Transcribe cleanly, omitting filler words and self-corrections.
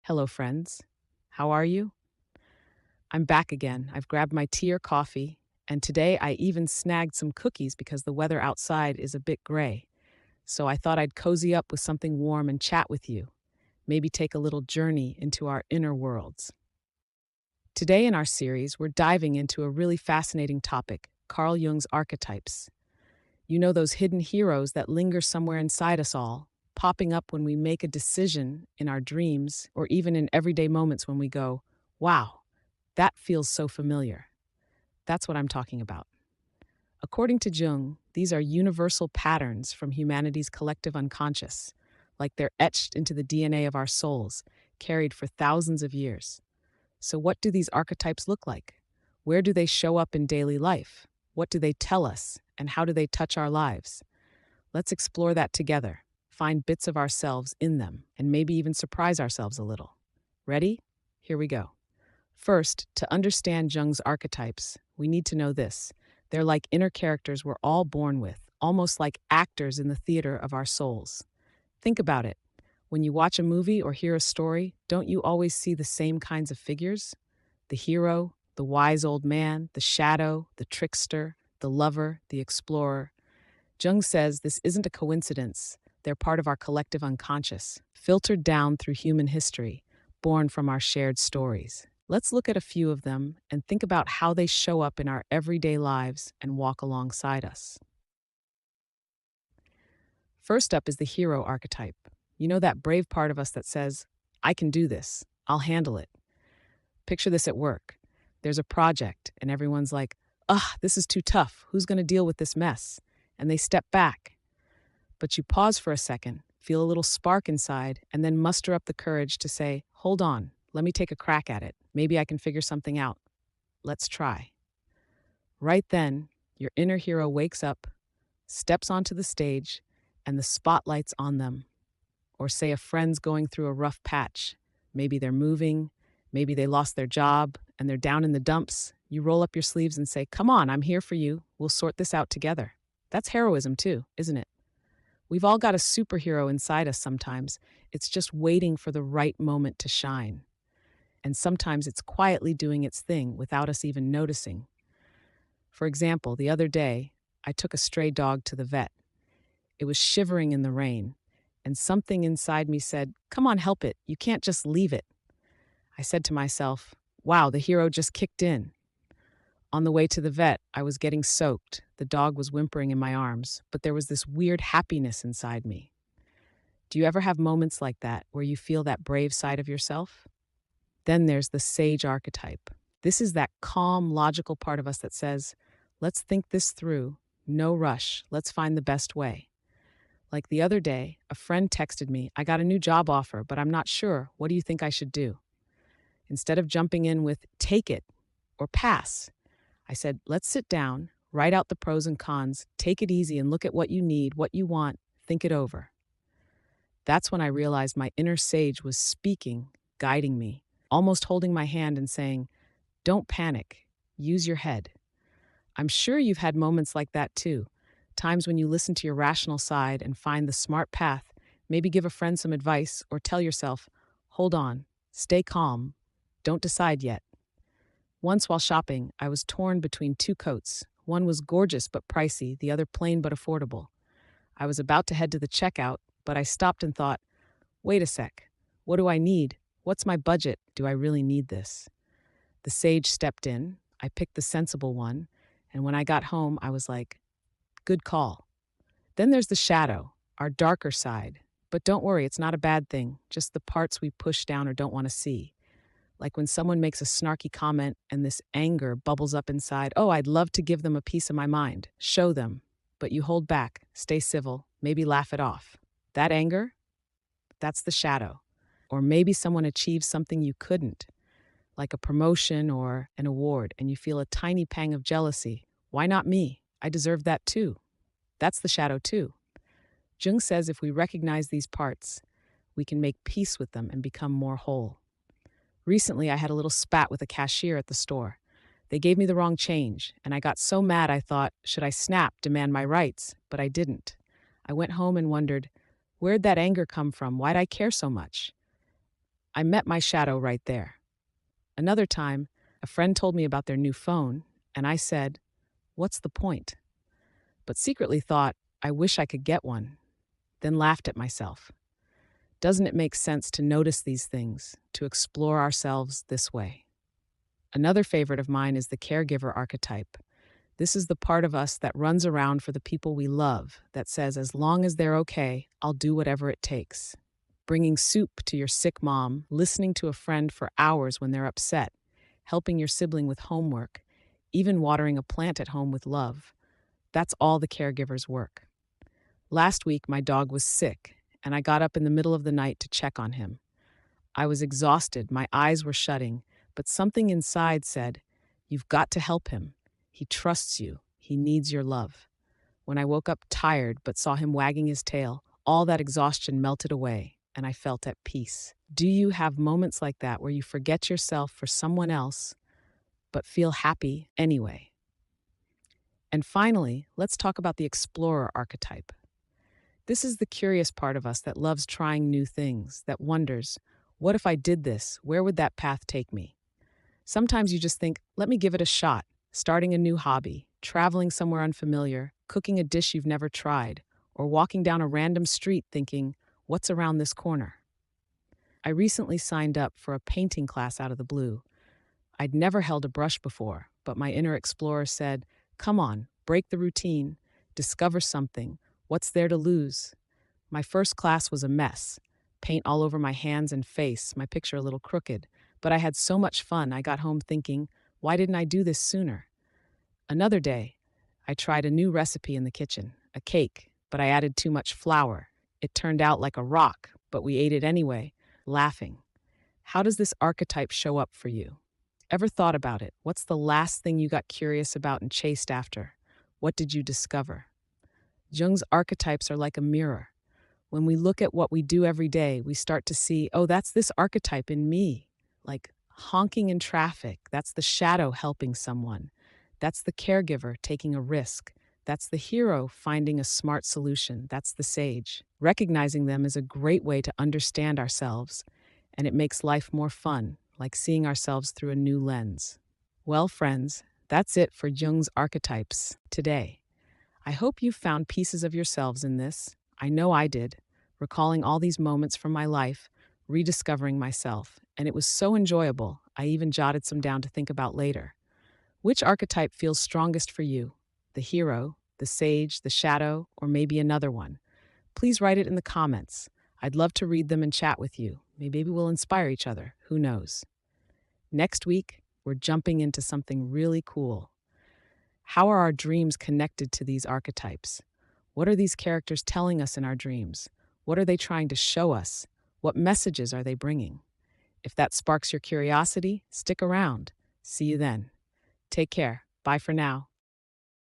Hello, friends. How are you? I'm back again. I've grabbed my tea or coffee, and today I even snagged some cookies because the weather outside is a bit gray. So I thought I'd cozy up with something warm and chat with you, maybe take a little journey into our inner worlds. Today in our series, we're diving into a really fascinating topic, Carl Jung's archetypes. You know, those hidden heroes that linger somewhere inside us all, popping up when we make a decision in our dreams or even in everyday moments when we go, wow, that feels so familiar. That's what I'm talking about. According to Jung, these are universal patterns from humanity's collective unconscious, like they're etched into the DNA of our souls, carried for thousands of years. So, what do these archetypes look like? Where do they show up in daily life? What do they tell us? And how do they touch our lives? Let's explore that together, find bits of ourselves in them, and maybe even surprise ourselves a little. Ready? Here we go. First, to understand Jung's archetypes, we need to know this. They're like inner characters we're all born with, almost like actors in the theater of our souls. Think about it. When you watch a movie or hear a story, don't you always see the same kinds of figures? The hero, the wise old man, the shadow, the trickster, the lover, the explorer. Jung says this isn't a coincidence. They're part of our collective unconscious, filtered down through human history, born from our shared stories. Let's look at a few of them and think about how they show up in our everyday lives and walk alongside us. First up is the hero archetype. You know, that brave part of us that says, I can do this, I'll handle it. Picture this at work. There's a project, and everyone's like, ugh, this is too tough. Who's going to deal with this mess? And they step back. But you pause for a second, feel a little spark inside, and then muster up the courage to say, hold on, let me take a crack at it. Maybe I can figure something out. Let's try. Right then, your inner hero wakes up, steps onto the stage, and the spotlight's on them. Or say a friend's going through a rough patch. Maybe they're moving, maybe they lost their job, and they're down in the dumps. You roll up your sleeves and say, come on, I'm here for you. We'll sort this out together. That's heroism too, isn't it? We've all got a superhero inside us sometimes. It's just waiting for the right moment to shine. And sometimes it's quietly doing its thing without us even noticing. For example, the other day, I took a stray dog to the vet. It was shivering in the rain, and something inside me said, come on, help it. You can't just leave it. I said to myself, wow, the hero just kicked in. On the way to the vet, I was getting soaked. The dog was whimpering in my arms, but there was this weird happiness inside me. Do you ever have moments like that where you feel that brave side of yourself? Then there's the sage archetype. This is that calm, logical part of us that says, let's think this through. No rush. Let's find the best way. Like the other day, a friend texted me, I got a new job offer, but I'm not sure. What do you think I should do? Instead of jumping in with, take it or pass, I said, let's sit down, write out the pros and cons, take it easy and look at what you need, what you want, think it over. That's when I realized my inner sage was speaking, guiding me, almost holding my hand and saying, don't panic, use your head. I'm sure you've had moments like that too. Times when you listen to your rational side and find the smart path, maybe give a friend some advice or tell yourself, hold on, stay calm, don't decide yet. Once while shopping, I was torn between two coats. One was gorgeous but pricey, the other plain but affordable. I was about to head to the checkout, but I stopped and thought, wait a sec, what do I need? What's my budget? Do I really need this? The sage stepped in, I picked the sensible one, and when I got home, I was like, good call. Then there's the shadow, our darker side. But don't worry, it's not a bad thing, just the parts we push down or don't want to see. Like when someone makes a snarky comment and this anger bubbles up inside, oh, I'd love to give them a piece of my mind. Show them. But you hold back, stay civil, maybe laugh it off. That anger? That's the shadow. Or maybe someone achieves something you couldn't, like a promotion or an award, and you feel a tiny pang of jealousy. Why not me? I deserve that too. That's the shadow too. Jung says if we recognize these parts, we can make peace with them and become more whole. Recently, I had a little spat with a cashier at the store. They gave me the wrong change, and I got so mad I thought, should I snap, demand my rights? But I didn't. I went home and wondered, where'd that anger come from? Why'd I care so much? I met my shadow right there. Another time, a friend told me about their new phone, and I said, "What's the point?" But secretly thought, I wish I could get one, then laughed at myself. Doesn't it make sense to notice these things, to explore ourselves this way? Another favorite of mine is the caregiver archetype. This is the part of us that runs around for the people we love, that says, as long as they're okay, I'll do whatever it takes. Bringing soup to your sick mom, listening to a friend for hours when they're upset, helping your sibling with homework, even watering a plant at home with love. That's all the caregiver's work. Last week, my dog was sick, and I got up in the middle of the night to check on him. I was exhausted, my eyes were shutting, but something inside said, "You've got to help him. He trusts you. He needs your love." When I woke up tired but saw him wagging his tail, all that exhaustion melted away, and I felt at peace. Do you have moments like that where you forget yourself for someone else, but feel happy anyway? And finally, let's talk about the explorer archetype. This is the curious part of us that loves trying new things, that wonders, what if I did this? Where would that path take me? Sometimes you just think, let me give it a shot, starting a new hobby, traveling somewhere unfamiliar, cooking a dish you've never tried, or walking down a random street thinking, what's around this corner? I recently signed up for a painting class out of the blue. I'd never held a brush before, but my inner explorer said, come on, break the routine, discover something. What's there to lose? My first class was a mess. Paint all over my hands and face, my picture a little crooked. But I had so much fun, I got home thinking, why didn't I do this sooner? Another day, I tried a new recipe in the kitchen, a cake, but I added too much flour. It turned out like a rock, but we ate it anyway, laughing. How does this archetype show up for you? Ever thought about it? What's the last thing you got curious about and chased after? What did you discover? Jung's archetypes are like a mirror. When we look at what we do every day, we start to see, oh, that's this archetype in me. Like honking in traffic, that's the shadow helping someone. That's the caregiver taking a risk. That's the hero finding a smart solution. That's the sage. Recognizing them is a great way to understand ourselves, and it makes life more fun, like seeing ourselves through a new lens. Well, friends, that's it for Jung's archetypes today. I hope you found pieces of yourselves in this. I know I did, recalling all these moments from my life, rediscovering myself, and it was so enjoyable, I even jotted some down to think about later. Which archetype feels strongest for you? The hero, the sage, the shadow, or maybe another one? Please write it in the comments. I'd love to read them and chat with you. Maybe we'll inspire each other. Who knows? Next week, we're jumping into something really cool. How are our dreams connected to these archetypes? What are these characters telling us in our dreams? What are they trying to show us? What messages are they bringing? If that sparks your curiosity, stick around. See you then. Take care. Bye for now.